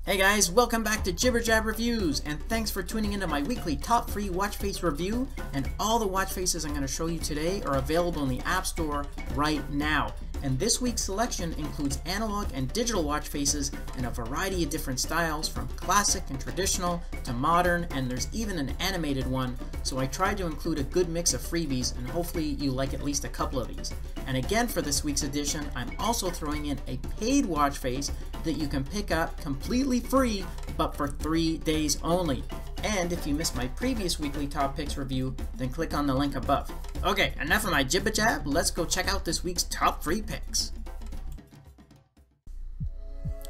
Hey guys, welcome back to Jibber Jab Reviews, and thanks for tuning into my weekly top free watch face review. And all the watch faces I'm going to show you today are available in the App Store right now. And this week's selection includes analog and digital watch faces in a variety of different styles, from classic and traditional to modern, and there's even an animated one. So I tried to include a good mix of freebies, and hopefully you like at least a couple of these. And again, for this week's edition, I'm also throwing in a paid watch face that you can pick up completely free, but for 3 days only. And if you missed my previous weekly top picks review, then click on the link above. Okay, enough of my jibber jab, let's go check out this week's top free picks.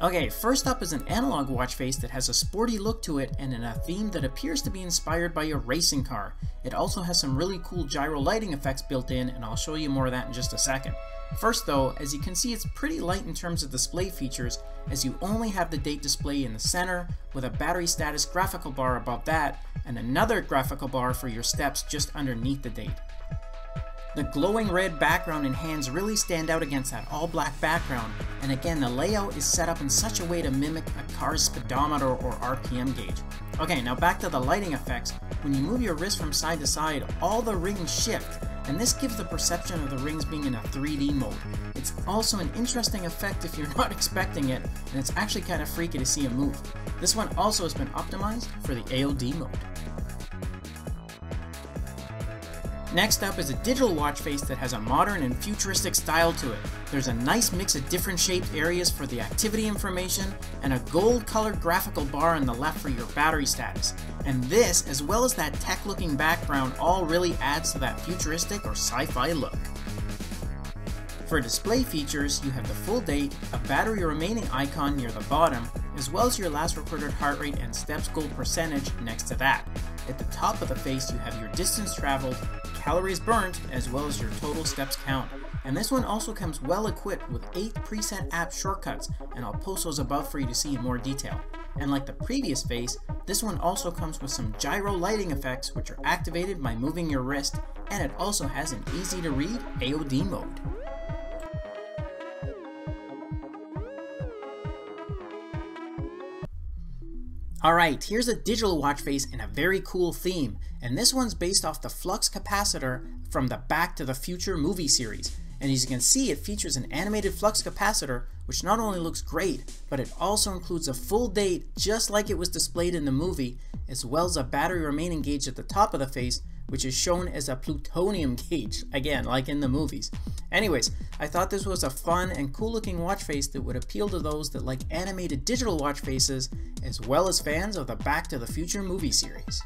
Okay, first up is an analog watch face that has a sporty look to it and in a theme that appears to be inspired by a racing car. It also has some really cool gyro lighting effects built in, and I'll show you more of that in just a second. First though, as you can see, it's pretty light in terms of display features, as you only have the date display in the center with a battery status graphical bar above that and another graphical bar for your steps just underneath the date. The glowing red background and hands really stand out against that all black background, and again the layout is set up in such a way to mimic a car's speedometer or RPM gauge. Okay, now back to the lighting effects. When you move your wrist from side to side, all the rings shift, and this gives the perception of the rings being in a 3D mode. It's also an interesting effect if you're not expecting it, and it's actually kind of freaky to see it move. This one also has been optimized for the AOD mode. Next up is a digital watch face that has a modern and futuristic style to it. There's a nice mix of different shaped areas for the activity information and a gold colored graphical bar on the left for your battery status. And this, as well as that tech looking background, all really adds to that futuristic or sci-fi look. For display features, you have the full date, a battery remaining icon near the bottom, as well as your last recorded heart rate and steps goal percentage next to that. At the top of the face, you have your distance traveled, calories burnt, as well as your total steps count. And this one also comes well equipped with 8 preset app shortcuts, and I'll post those above for you to see in more detail. And like the previous face, this one also comes with some gyro lighting effects which are activated by moving your wrist, and it also has an easy to read AOD mode. Alright, here's a digital watch face in a very cool theme, and this one's based off the flux capacitor from the Back to the Future movie series. And as you can see, it features an animated flux capacitor, which not only looks great, but it also includes a full date just like it was displayed in the movie, as well as a battery remaining gauge at the top of the face, which is shown as a plutonium gauge, again like in the movies. Anyways, I thought this was a fun and cool looking watch face that would appeal to those that like animated digital watch faces, as well as fans of the Back to the Future movie series.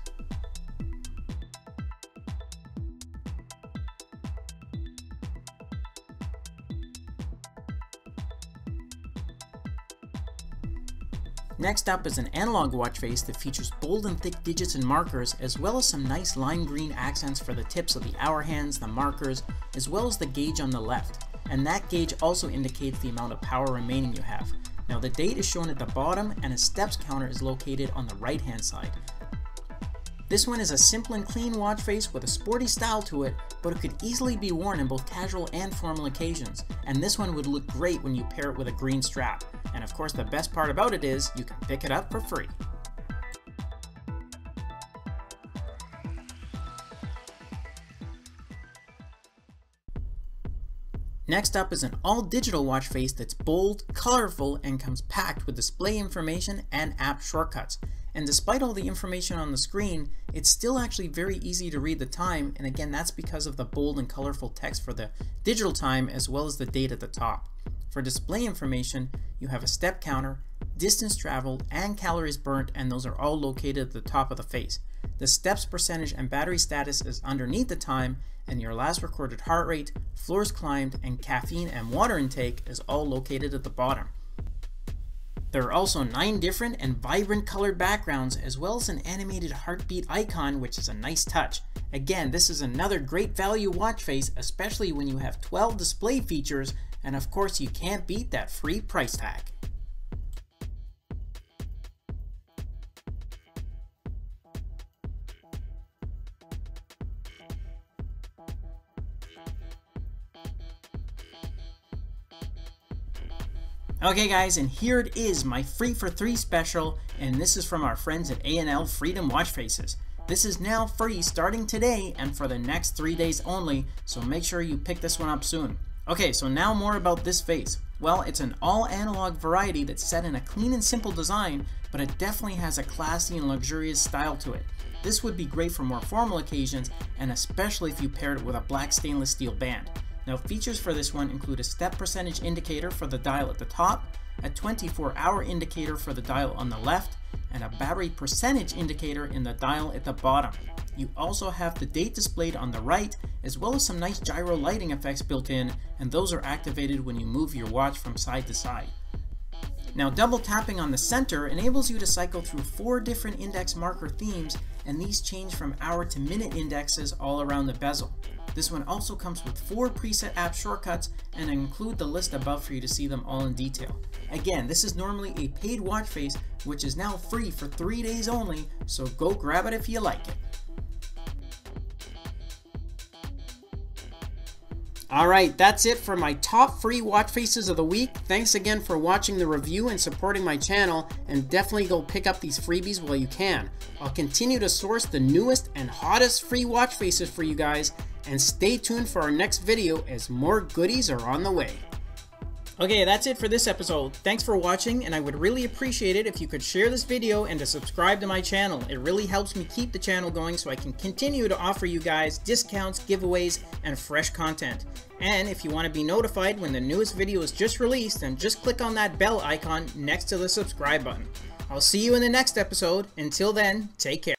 Next up is an analog watch face that features bold and thick digits and markers, as well as some nice lime green accents for the tips of the hour hands, the markers, as well as the gauge on the left. And that gauge also indicates the amount of power remaining you have. Now the date is shown at the bottom, and a steps counter is located on the right hand side. This one is a simple and clean watch face with a sporty style to it, but it could easily be worn in both casual and formal occasions, and this one would look great when you pair it with a green strap. And of course the best part about it is you can pick it up for free. Next up is an all-digital watch face that's bold, colorful, and comes packed with display information and app shortcuts. And despite all the information on the screen, it's still actually very easy to read the time, and again that's because of the bold and colorful text for the digital time as well as the date at the top. For display information, you have a step counter, distance traveled, and calories burnt, and those are all located at the top of the face. The steps percentage and battery status is underneath the time, and your last recorded heart rate, floors climbed, and caffeine and water intake is all located at the bottom. There are also 9 different and vibrant colored backgrounds, as well as an animated heartbeat icon, which is a nice touch. Again, this is another great value watch face, especially when you have 12 display features, and of course you can't beat that free price tag. Okay guys, and here it is, my free for 3 special, and this is from our friends at A&L Freedom Watch Faces. This is now free starting today and for the next 3 days only, so make sure you pick this one up soon. Okay, so now more about this face. Well, it's an all analog variety that's set in a clean and simple design, but it definitely has a classy and luxurious style to it. This would be great for more formal occasions, and especially if you paired it with a black stainless steel band. Now, features for this one include a step percentage indicator for the dial at the top, a 24-hour indicator for the dial on the left, and a battery percentage indicator in the dial at the bottom. You also have the date displayed on the right, as well as some nice gyro lighting effects built in, and those are activated when you move your watch from side to side. Now, double tapping on the center enables you to cycle through 4 different index marker themes, and these change from hour to minute indexes all around the bezel. This one also comes with 4 preset app shortcuts, and I include the list above for you to see them all in detail. Again, this is normally a paid watch face, which is now free for 3 days only, so go grab it if you like it. Alright, that's it for my top free watch faces of the week. Thanks again for watching the review and supporting my channel, and definitely go pick up these freebies while you can. I'll continue to source the newest and hottest free watch faces for you guys, and stay tuned for our next video as more goodies are on the way. Okay, that's it for this episode. Thanks for watching, and I would really appreciate it if you could share this video and to subscribe to my channel. It really helps me keep the channel going so I can continue to offer you guys discounts, giveaways, and fresh content. And if you want to be notified when the newest video is just released, then just click on that bell icon next to the subscribe button. I'll see you in the next episode. Until then, take care.